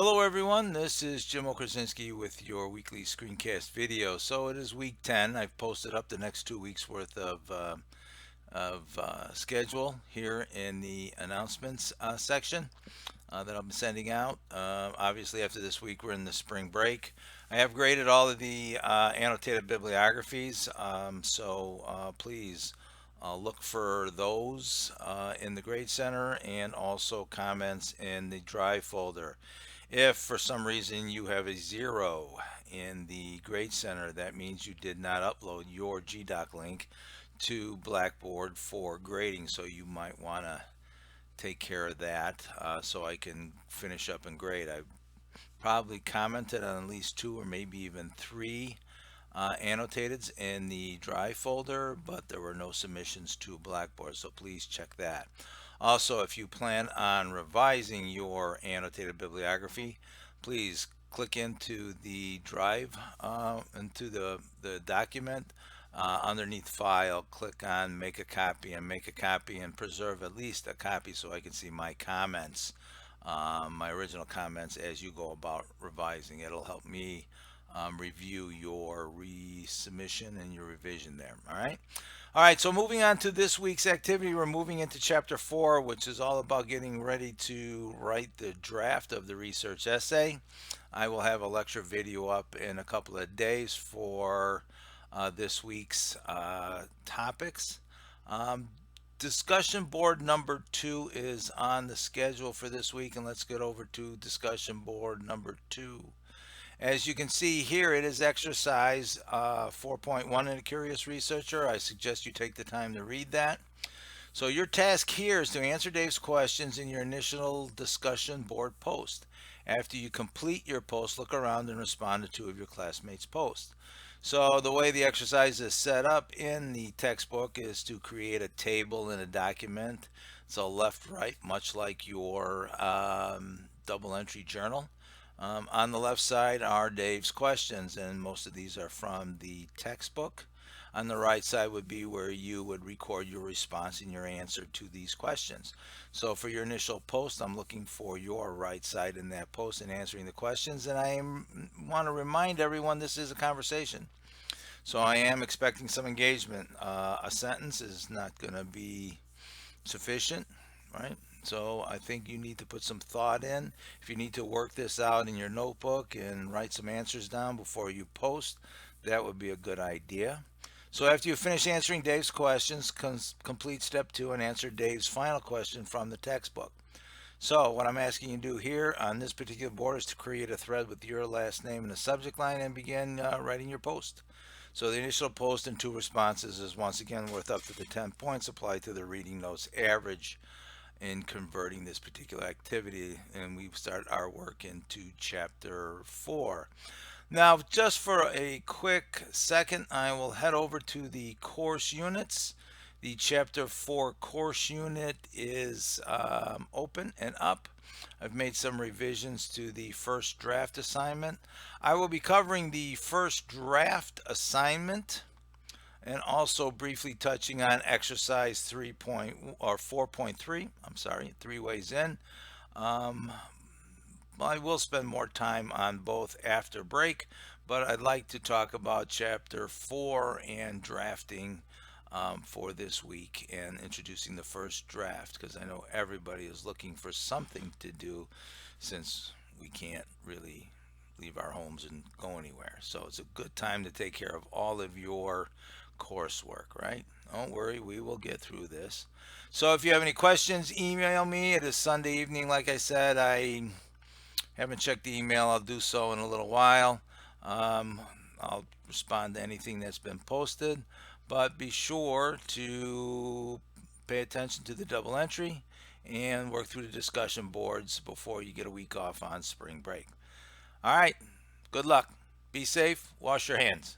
Hello everyone, this is Jim Krasinski with your weekly screencast video. So it is week 10. I've posted up the next 2 weeks worth of schedule here in the announcements section that I'll be sending out. Obviously after this week we're in the spring break. I have graded all of the annotated bibliographies, so please look for those in the grade center and also comments in the drive folder. If for some reason you have a 0 in the grade center, that means you did not upload your GDoc link to Blackboard for grading. So you might want to take care of that so I can finish up and grade. I probably commented on at least 2 or maybe even 3 annoteds in the drive folder, but there were no submissions to Blackboard, so please check that. Also, if you plan on revising your annotated bibliography, please click into the drive, into the document. Underneath file, click on make a copy and preserve at least a copy so I can see my comments, my original comments as you go about revising. It'll help me review your resubmission and your revision there. All right, so moving on to this week's activity, we're moving into chapter 4, which is all about getting ready to write the draft of the research essay. I will have a lecture video up in a couple of days for this week's topics. Discussion board number 2 is on the schedule for this week, and let's get over to discussion board number 2. As you can see here, it is exercise 4.1 in a curious researcher. I suggest you take the time to read that. So your task here is to answer Dave's questions in your initial discussion board post. After you complete your post, look around and respond to 2 of your classmates' posts. So the way the exercise is set up in the textbook is to create a table in a document. So left, right, much like your double entry journal. On the left side are Dave's questions, and most of these are from the textbook. On the right side would be where you would record your response and your answer to these questions. So for your initial post, I'm looking for your right side in that post and answering the questions. And I want to remind everyone this is a conversation. So I am expecting some engagement. A sentence is not going to be sufficient, right? So I think you need to put some thought in. If you need to work this out in your notebook and write some answers down before you post, that would be a good idea. So after you finish answering Dave's questions, complete step 2 and answer Dave's final question from the textbook. So what I'm asking you to do here on this particular board is to create a thread with your last name in the subject line and begin writing your post. So the initial post and 2 responses is once again worth up to the 10 points applied to the reading notes average in converting this particular activity, and we start our work into chapter 4. Now, just for a quick second, I will head over to the course units. The chapter 4 course unit is open and up. I've made some revisions to the first draft assignment. I will be covering the first draft assignment and also briefly touching on exercise 4.3. I'm sorry, 3 ways in. I will spend more time on both after break, but I'd like to talk about chapter 4 and drafting for this week and introducing the first draft, because I know everybody is looking for something to do since we can't really leave our homes and go anywhere. So it's a good time to take care of all of your coursework, right? Don't worry, we will get through this. So if you have any questions, email me. It is Sunday evening. Like I said, I haven't checked the email. I'll do so in a little while. I'll respond to anything that's been posted, but be sure to pay attention to the double entry and work through the discussion boards before you get a week off on spring break. All right, good luck. Be safe. Wash your hands.